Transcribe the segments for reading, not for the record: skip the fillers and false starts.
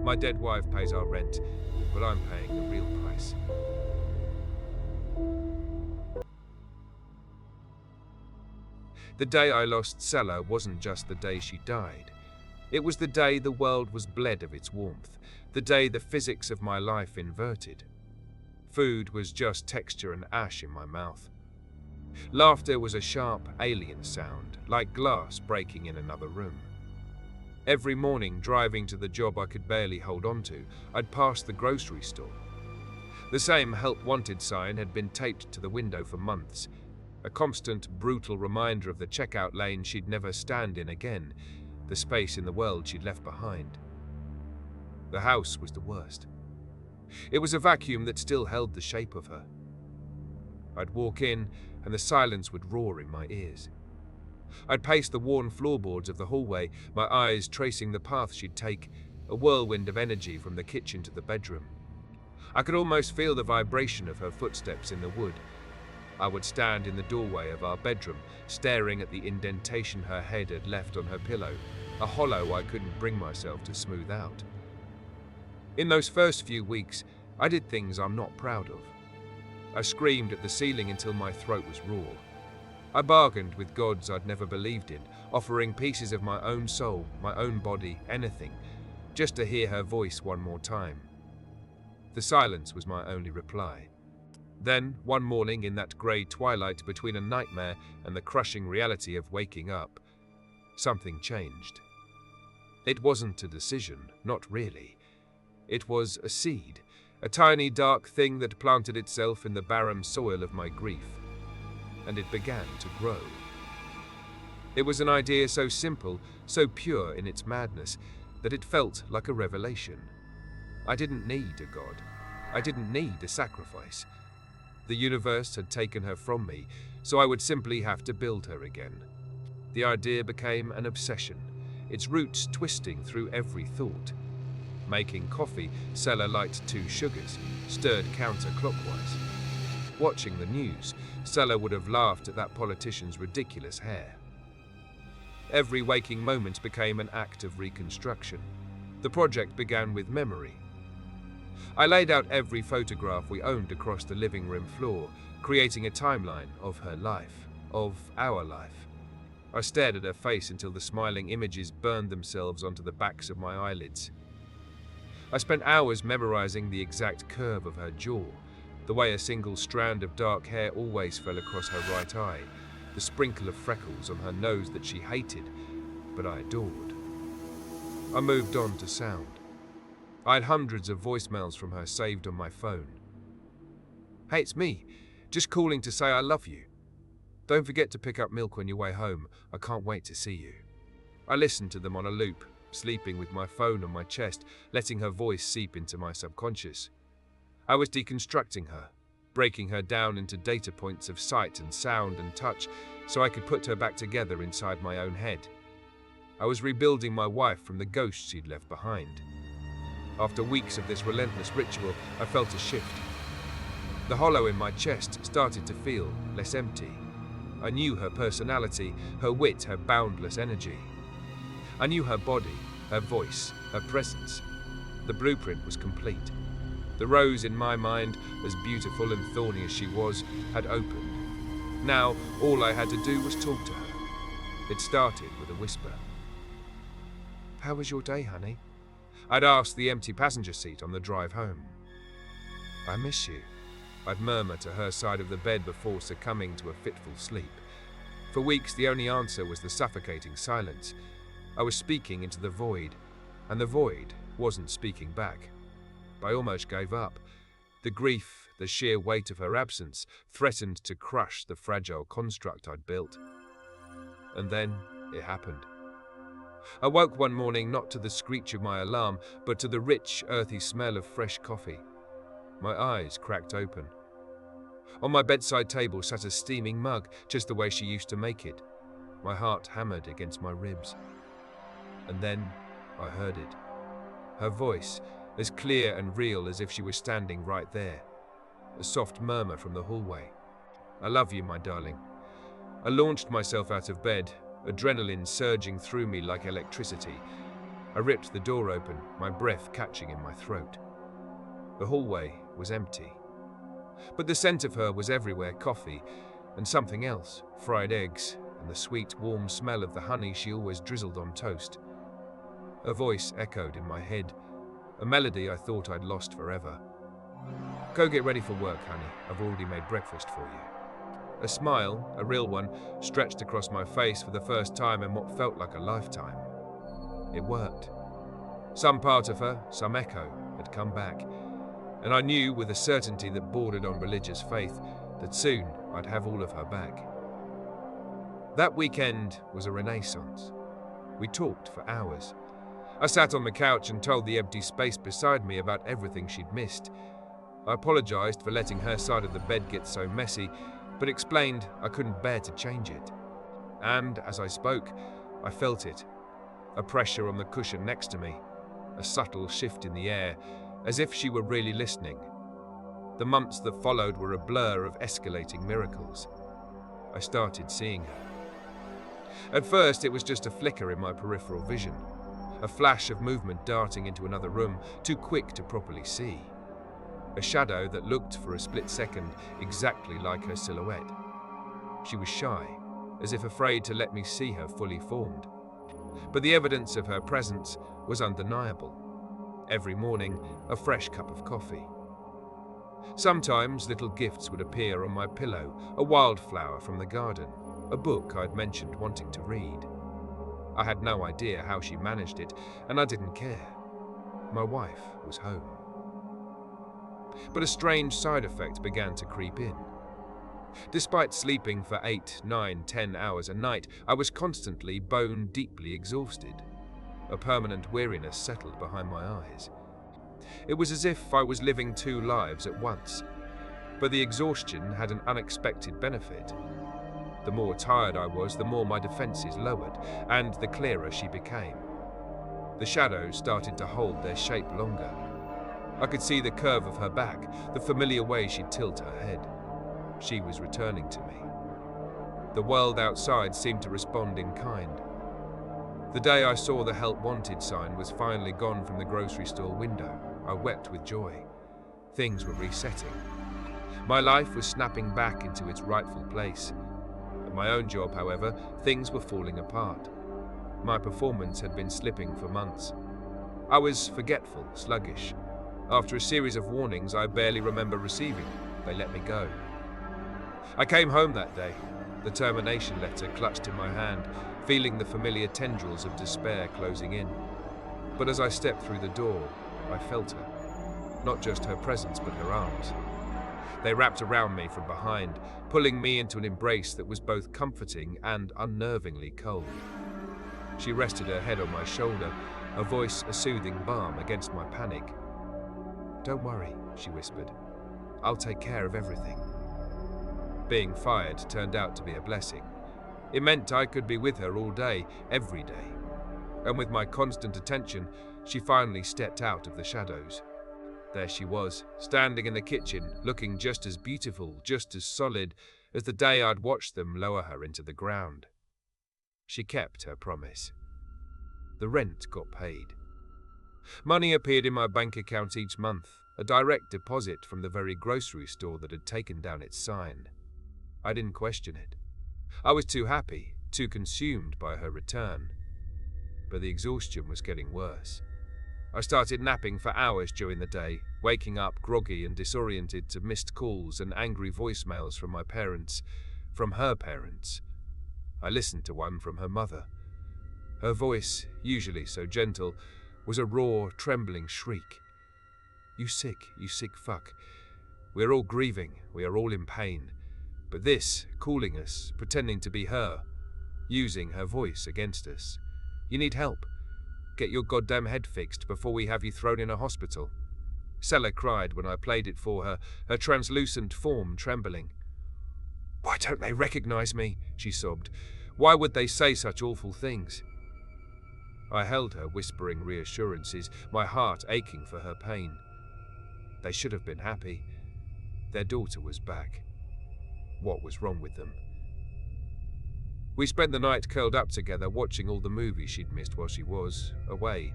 My dead wife pays our rent, but I'm paying the real price. The day I lost Sella wasn't just the day she died. It was the day the world was bled of its warmth, the day the physics of my life inverted. Food was just texture and ash in my mouth. Laughter was a sharp, alien sound, like glass breaking in another room. Every morning, driving to the job I could barely hold on to, I'd pass the grocery store. The same help wanted sign had been taped to the window for months, a constant, brutal reminder of the checkout lane she'd never stand in again, the space in the world she'd left behind. The house was the worst. It was a vacuum that still held the shape of her. I'd walk in, and the silence would roar in my ears. I'd pace the worn floorboards of the hallway, my eyes tracing the path she'd take, a whirlwind of energy from the kitchen to the bedroom. I could almost feel the vibration of her footsteps in the wood. I would stand in the doorway of our bedroom, staring at the indentation her head had left on her pillow, a hollow I couldn't bring myself to smooth out. In those first few weeks, I did things I'm not proud of. I screamed at the ceiling until my throat was raw. I bargained with gods I'd never believed in, offering pieces of my own soul, my own body, anything, just to hear her voice one more time. The silence was my only reply. Then, one morning in that grey twilight between a nightmare and the crushing reality of waking up, something changed. It wasn't a decision, not really. It was a seed, a tiny dark thing that planted itself in the barren soil of my grief. And it began to grow. It was an idea so simple, so pure in its madness, that it felt like a revelation. I didn't need a god. I didn't need a sacrifice. The universe had taken her from me, so I would simply have to build her again. The idea became an obsession, its roots twisting through every thought. Making coffee, Sella liked 2 sugars, stirred counterclockwise. Watching the news, Sella would have laughed at that politician's ridiculous hair. Every waking moment became an act of reconstruction. The project began with memory. I laid out every photograph we owned across the living room floor, creating a timeline of her life, of our life. I stared at her face until the smiling images burned themselves onto the backs of my eyelids. I spent hours memorizing the exact curve of her jaw, the way a single strand of dark hair always fell across her right eye, the sprinkle of freckles on her nose that she hated, but I adored. I moved on to sound. I had hundreds of voicemails from her saved on my phone. "Hey, it's me. Just calling to say I love you. Don't forget to pick up milk on your way home. I can't wait to see you." I listened to them on a loop, sleeping with my phone on my chest, letting her voice seep into my subconscious. I was deconstructing her, breaking her down into data points of sight and sound and touch so I could put her back together inside my own head. I was rebuilding my wife from the ghost she'd left behind. After weeks of this relentless ritual, I felt a shift. The hollow in my chest started to feel less empty. I knew her personality, her wit, her boundless energy. I knew her body, her voice, her presence. The blueprint was complete. The rose in my mind, as beautiful and thorny as she was, had opened. Now, all I had to do was talk to her. It started with a whisper. "How was your day, honey?" I'd asked the empty passenger seat on the drive home. "I miss you," I'd murmur to her side of the bed before succumbing to a fitful sleep. For weeks, the only answer was the suffocating silence. I was speaking into the void, and the void wasn't speaking back. I almost gave up. The grief, the sheer weight of her absence, threatened to crush the fragile construct I'd built. And then it happened. I woke one morning not to the screech of my alarm, but to the rich, earthy smell of fresh coffee. My eyes cracked open. On my bedside table sat a steaming mug, just the way she used to make it. My heart hammered against my ribs. And then I heard it. Her voice, as clear and real as if she was standing right there. A soft murmur from the hallway. "I love you, my darling." I launched myself out of bed, adrenaline surging through me like electricity. I ripped the door open, my breath catching in my throat. The hallway was empty. But the scent of her was everywhere, coffee and something else, fried eggs, and the sweet, warm smell of the honey she always drizzled on toast. Her voice echoed in my head, a melody I thought I'd lost forever. "Go get ready for work, honey. I've already made breakfast for you." A smile, a real one, stretched across my face for the first time in what felt like a lifetime. It worked. Some part of her, some echo, had come back, and I knew with a certainty that bordered on religious faith that soon I'd have all of her back. That weekend was a renaissance. We talked for hours. I sat on the couch and told the empty space beside me about everything she'd missed. I apologized for letting her side of the bed get so messy, but explained I couldn't bear to change it. And as I spoke, I felt it. A pressure on the cushion next to me, a subtle shift in the air, as if she were really listening. The months that followed were a blur of escalating miracles. I started seeing her. At first, it was just a flicker in my peripheral vision, a flash of movement darting into another room, too quick to properly see. A shadow that looked for a split second exactly like her silhouette. She was shy, as if afraid to let me see her fully formed. But the evidence of her presence was undeniable. Every morning, a fresh cup of coffee. Sometimes little gifts would appear on my pillow, a wildflower from the garden, a book I'd mentioned wanting to read. I had no idea how she managed it, and I didn't care. My wife was home. But a strange side effect began to creep in. Despite sleeping for 8, 9, 10 hours a night, I was constantly bone-deeply exhausted. A permanent weariness settled behind my eyes. It was as if I was living two lives at once. But the exhaustion had an unexpected benefit. The more tired I was, the more my defenses lowered, and the clearer she became. The shadows started to hold their shape longer. I could see the curve of her back, the familiar way she'd tilt her head. She was returning to me. The world outside seemed to respond in kind. The day I saw the help wanted sign was finally gone from the grocery store window, I wept with joy. Things were resetting. My life was snapping back into its rightful place. At my own job, however, things were falling apart. My performance had been slipping for months. I was forgetful, sluggish. After a series of warnings I barely remember receiving, they let me go. I came home that day, the termination letter clutched in my hand, feeling the familiar tendrils of despair closing in. But as I stepped through the door, I felt her. Not just her presence, but her arms. They wrapped around me from behind, pulling me into an embrace that was both comforting and unnervingly cold. She rested her head on my shoulder, her voice a soothing balm against my panic. "Don't worry," she whispered. "I'll take care of everything." Being fired turned out to be a blessing. It meant I could be with her all day, every day. And with my constant attention, she finally stepped out of the shadows. There she was, standing in the kitchen, looking just as beautiful, just as solid as the day I'd watched them lower her into the ground. She kept her promise. The rent got paid. Money appeared in my bank account each month, a direct deposit from the very grocery store that had taken down its sign. I didn't question it. I was too happy, too consumed by her return. But the exhaustion was getting worse. I started napping for hours during the day, waking up groggy and disoriented to missed calls and angry voicemails from my parents, from her parents. I listened to one from her mother. Her voice, usually so gentle, was a raw, trembling shriek. You sick fuck. We're all grieving, we are all in pain. But this, calling us, pretending to be her, using her voice against us. You need help. Get your goddamn head fixed before we have you thrown in a hospital. Sella cried when I played it for her, her translucent form trembling. Why don't they recognize me? She sobbed. Why would they say such awful things? I held her, whispering reassurances, my heart aching for her pain. They should have been happy. Their daughter was back. What was wrong with them? We spent the night curled up together watching all the movies she'd missed while she was away.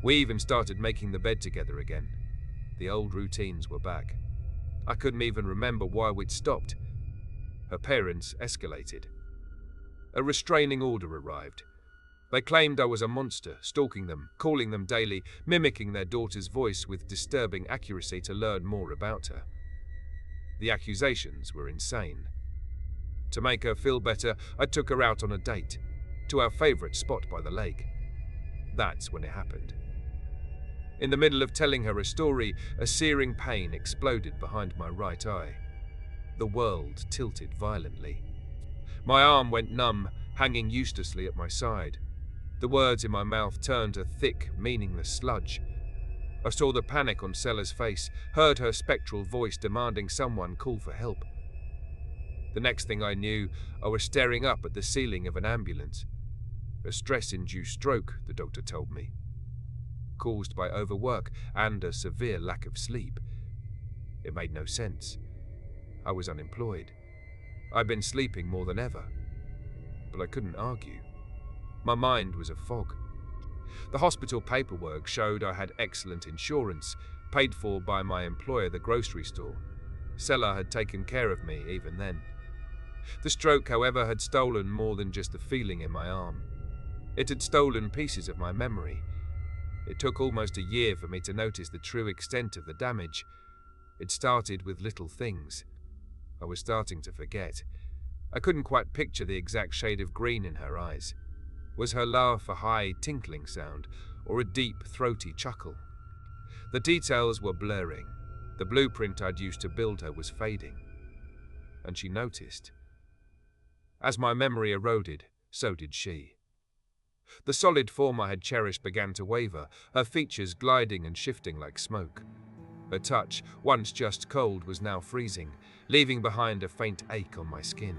We even started making the bed together again. The old routines were back. I couldn't even remember why we'd stopped. Her parents escalated. A restraining order arrived. They claimed I was a monster, stalking them, calling them daily, mimicking their daughter's voice with disturbing accuracy to learn more about her. The accusations were insane. To make her feel better, I took her out on a date, to our favourite spot by the lake. That's when it happened. In the middle of telling her a story, a searing pain exploded behind my right eye. The world tilted violently. My arm went numb, hanging uselessly at my side. The words in my mouth turned to thick, meaningless sludge. I saw the panic on Sella's face, heard her spectral voice demanding someone call for help. The next thing I knew, I was staring up at the ceiling of an ambulance. A stress-induced stroke, the doctor told me, caused by overwork and a severe lack of sleep. It made no sense. I was unemployed. I'd been sleeping more than ever. But I couldn't argue. My mind was a fog. The hospital paperwork showed I had excellent insurance, paid for by my employer, the grocery store. Sella had taken care of me even then. The stroke, however, had stolen more than just the feeling in my arm. It had stolen pieces of my memory. It took almost a year for me to notice the true extent of the damage. It started with little things. I was starting to forget. I couldn't quite picture the exact shade of green in her eyes. Was her laugh a high, tinkling sound, or a deep, throaty chuckle? The details were blurring. The blueprint I'd used to build her was fading. And she noticed. As my memory eroded, so did she. The solid form I had cherished began to waver, her features gliding and shifting like smoke. Her touch, once just cold, was now freezing, leaving behind a faint ache on my skin.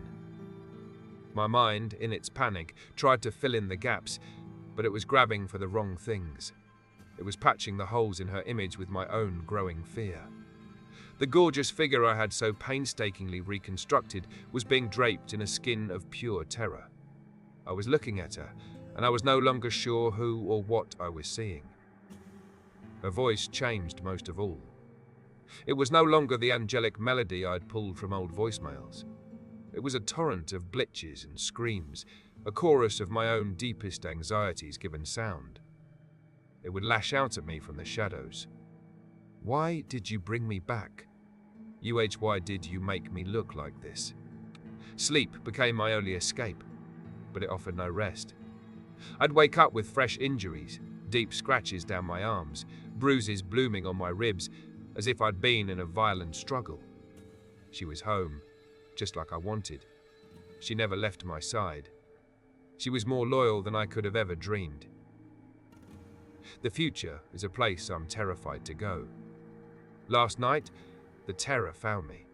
My mind, in its panic, tried to fill in the gaps, but it was grabbing for the wrong things. It was patching the holes in her image with my own growing fear. The gorgeous figure I had so painstakingly reconstructed was being draped in a skin of pure terror. I was looking at her, and I was no longer sure who or what I was seeing. Her voice changed most of all. It was no longer the angelic melody I'd pulled from old voicemails. It was a torrent of glitches and screams, a chorus of my own deepest anxieties given sound. It would lash out at me from the shadows. Why did you bring me back? Why did you make me look like this? Sleep became my only escape, but it offered no rest. I'd wake up with fresh injuries, deep scratches down my arms, bruises blooming on my ribs, as if I'd been in a violent struggle. She was home, just like I wanted. She never left my side. She was more loyal than I could have ever dreamed. The future is a place I'm terrified to go. Last night, the terror found me.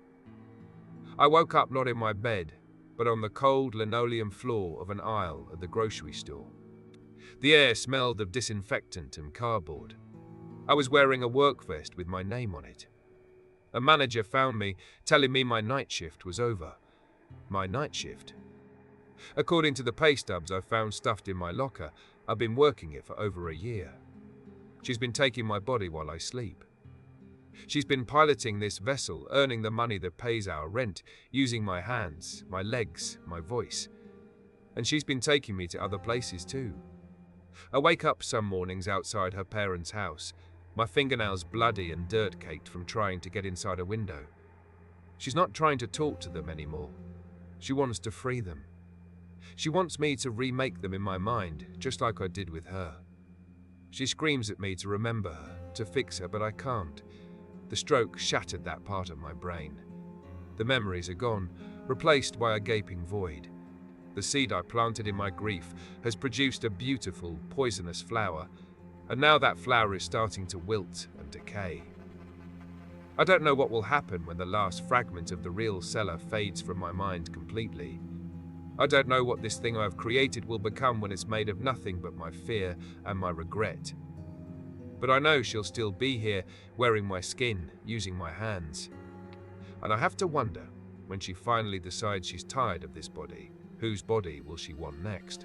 I woke up not in my bed, but on the cold linoleum floor of an aisle at the grocery store. The air smelled of disinfectant and cardboard. I was wearing a work vest with my name on it. A manager found me, telling me my night shift was over. My night shift? According to the pay stubs I found stuffed in my locker, I've been working it for over a year. She's been taking my body while I sleep. She's been piloting this vessel, earning the money that pays our rent, using my hands, my legs, my voice. And she's been taking me to other places too. I wake up some mornings outside her parents' house, my fingernails bloody and dirt-caked from trying to get inside a window. She's not trying to talk to them anymore. She wants to free them. She wants me to remake them in my mind, just like I did with her. She screams at me to remember her, to fix her, but I can't. The stroke shattered that part of my brain. The memories are gone, replaced by a gaping void. The seed I planted in my grief has produced a beautiful, poisonous flower, and now that flower is starting to wilt and decay. I don't know what will happen when the last fragment of the real Sella fades from my mind completely. I don't know what this thing I've created will become when it's made of nothing but my fear and my regret. But I know she'll still be here, wearing my skin, using my hands. And I have to wonder, when she finally decides she's tired of this body, Whose body will she want next?